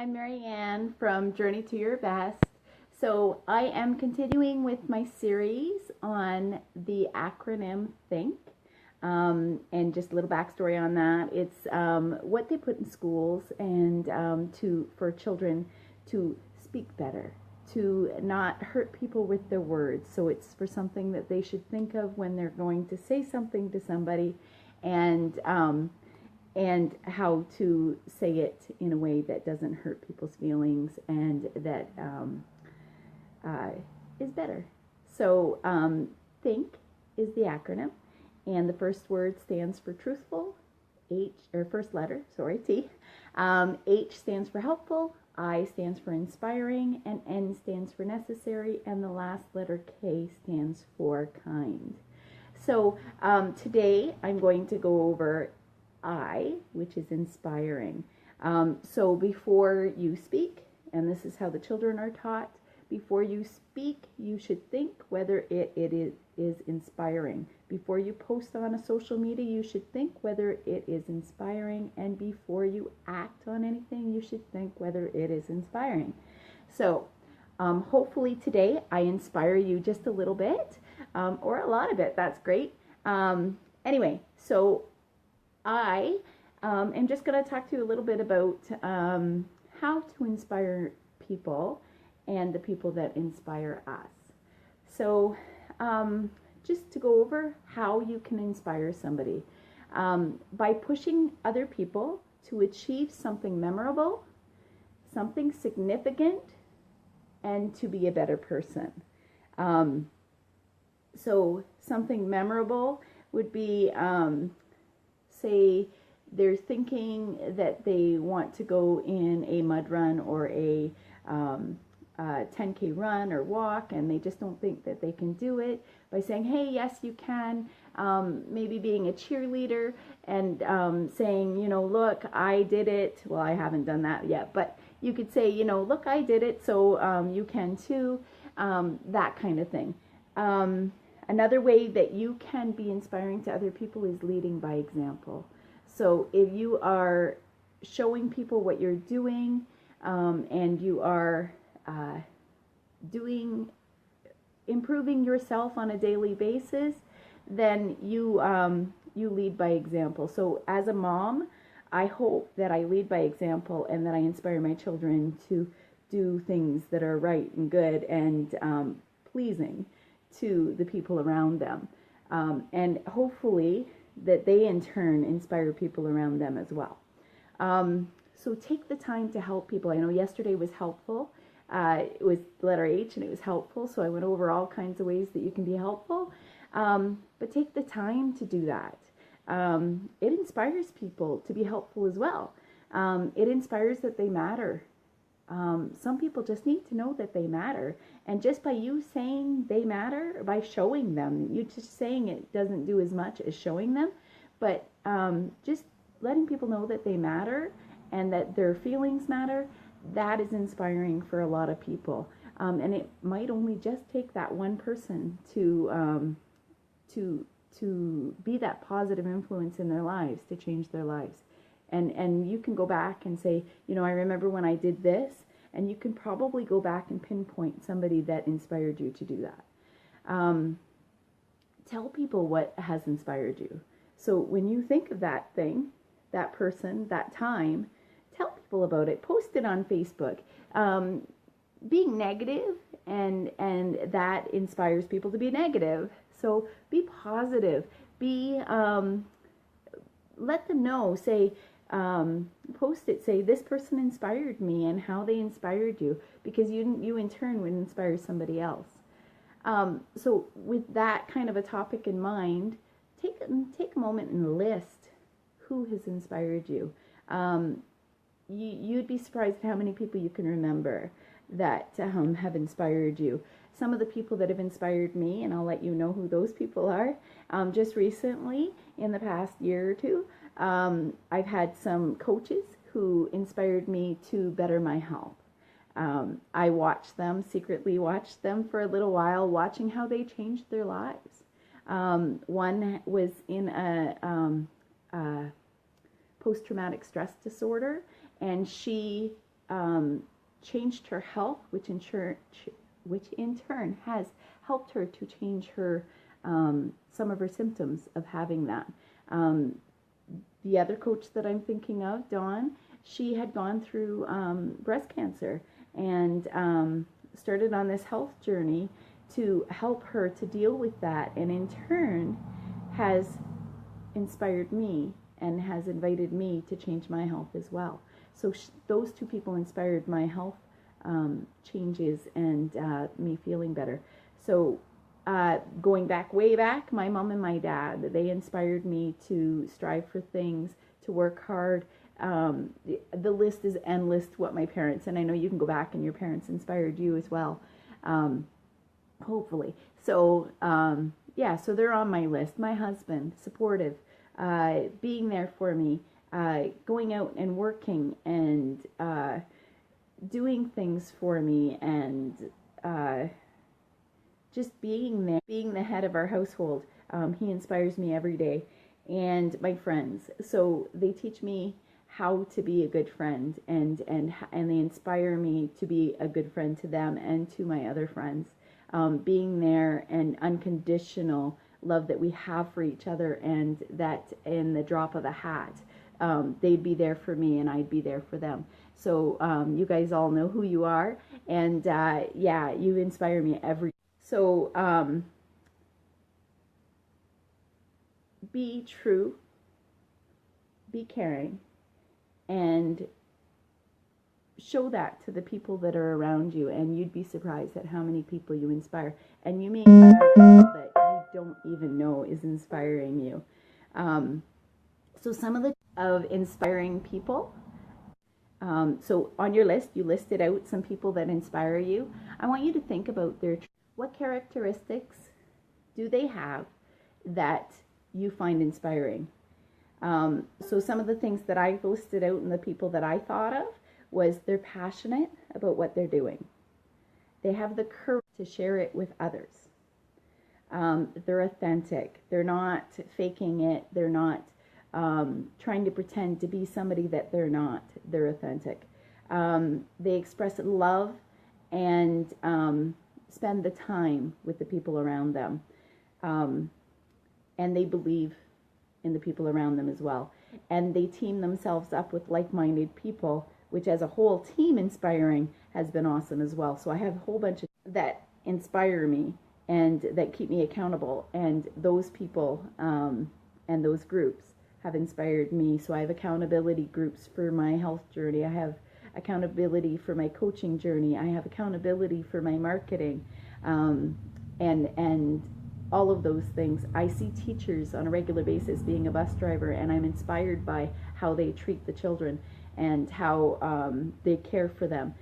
I'm Marianne from Journey to Your Best. So I am continuing with my series on the acronym T.H.I.N.K. And just a little backstory on that. It's what they put in schools and for children to speak better, to not hurt people with their words. So it's for something that they should think of when they're going to say something to somebody, and how to say it in a way that doesn't hurt people's feelings and that is better. So T.H.I.N.K is the acronym, and the first word stands for truthful, first letter, T. H stands for helpful, I stands for inspiring, and N stands for necessary, and the last letter K stands for kind. So today I'm going to go over I, which is inspiring. So before you speak, and this is how the children are taught, before you speak, you should think whether it is inspiring. Before you post on a social media, you should think whether it is inspiring. And before you act on anything, you should think whether it is inspiring. So hopefully today I inspire you just a little bit, or a lot of it. That's great. Anyway, so I am just going to talk to you a little bit about how to inspire people and the people that inspire us. So just to go over how you can inspire somebody. By pushing other people to achieve something memorable, something significant, and to be a better person. So something memorable would be, say they're thinking that they want to go in a mud run or a 10K run or walk, and they just don't think that they can do it, by saying, hey, yes, you can. Maybe being a cheerleader and saying, look, I did it. Well, I haven't done that yet, but you could say, look, I did it, so you can too, that kind of thing. Another way that you can be inspiring to other people is leading by example. So if you are showing people what you're doing, and you are improving yourself on a daily basis, then you lead by example. So as a mom, I hope that I lead by example and that I inspire my children to do things that are right and good and pleasing to the people around them. And hopefully that they in turn inspire people around them as well. So take the time to help people. I know yesterday was helpful. It was the letter H and it was helpful. So I went over all kinds of ways that you can be helpful. But take the time to do that. It inspires people to be helpful as well. It inspires that they matter. Some people just need to know that they matter. And just by you saying they matter, by showing them, you just saying it doesn't do as much as showing them. But just letting people know that they matter and that their feelings matter, that is inspiring for a lot of people. And it might only just take that one person to be that positive influence in their lives, to change their lives. And you can go back and say, I remember when I did this, and you can probably go back and pinpoint somebody that inspired you to do that. Tell people what has inspired you. So when you think of that thing, that person, that time, tell people about it. Post it on Facebook. Being negative and that inspires people to be negative. So be positive. Let them know. Say, post it. Say, this person inspired me, and how they inspired you, because you in turn would inspire somebody else. So with that kind of a topic in mind, take a moment and list who has inspired you. You'd be surprised how many people you can remember that have inspired you. Some of the people that have inspired me, and I'll let you know who those people are, just recently, in the past year or two, I've had some coaches who inspired me to better my health. I secretly watched them for a little while, watching how they changed their lives. One was in a post-traumatic stress disorder, and she changed her health, which in turn has helped her to change her some of her symptoms of having that. The other coach that I'm thinking of, Dawn, she had gone through breast cancer and started on this health journey to help her to deal with that, and in turn has inspired me and has invited me to change my health as well. So those two people inspired my health changes and me feeling better. So going back, way back, my mom and my dad, they inspired me to strive for things, to work hard. The list is endless to what my parents, and I know you can go back and your parents inspired you as well, hopefully. So yeah, so they're on my list. My husband, supportive, being there for me, going out and working and doing things for me, and just being there, being the head of our household. He inspires me every day. And my friends, so they teach me how to be a good friend, and they inspire me to be a good friend to them and to my other friends. Being there and unconditional love that we have for each other, and that in the drop of a hat, they'd be there for me and I'd be there for them. So you guys all know who you are, and yeah, you inspire me every. So be true, be caring, and show that to the people that are around you, and you'd be surprised at how many people you inspire. And you may inspire people that you don't even know is inspiring you. So some of inspiring people. So on your list, you listed out some people that inspire you. I want you to think about what characteristics do they have that you find inspiring. So some of the things that I listed out and the people that I thought of was they're passionate about what they're doing. They have the courage to share it with others. They're authentic. They're not faking it. They're not trying to pretend to be somebody that they're not. They're authentic. They express love and spend the time with the people around them. And they believe in the people around them as well. And they team themselves up with like-minded people, which as a whole team inspiring has been awesome as well. So I have a whole bunch of that inspire me and that keep me accountable. And those people and those groups have inspired me. So I have accountability groups for my health journey. I have accountability for my coaching journey. I have accountability for my marketing, and all of those things. I see teachers on a regular basis being a bus driver, and I'm inspired by how they treat the children and how they care for them.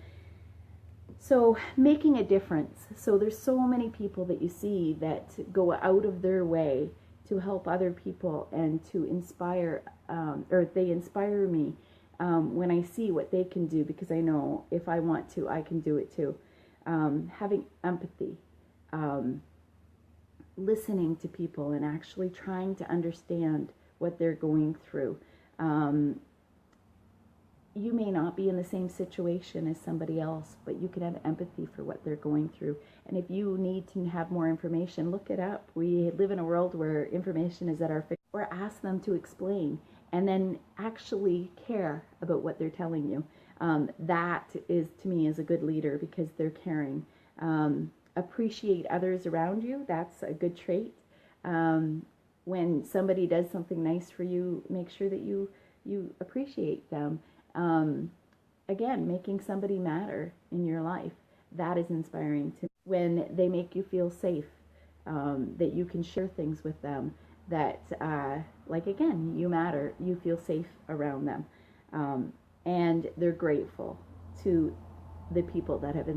So making a difference. So there's so many people that you see that go out of their way to help other people and to inspire, or they inspire me when I see what they can do, because I know if I want to, I can do it too. Having empathy, listening to people and actually trying to understand what they're going through. You may not be in the same situation as somebody else, but you can have empathy for what they're going through. And if you need to have more information, look it up. We live in a world where information is at our fingertips. Or ask them to explain, and then actually care about what they're telling you. That is, to me, is a good leader, because they're caring. Appreciate others around you. That's a good trait. When somebody does something nice for you, make sure that you appreciate them. Again, making somebody matter in your life, that is inspiring to me. When they make you feel safe, that you can share things with them, that like, again, you matter, you feel safe around them, and they're grateful to the people that have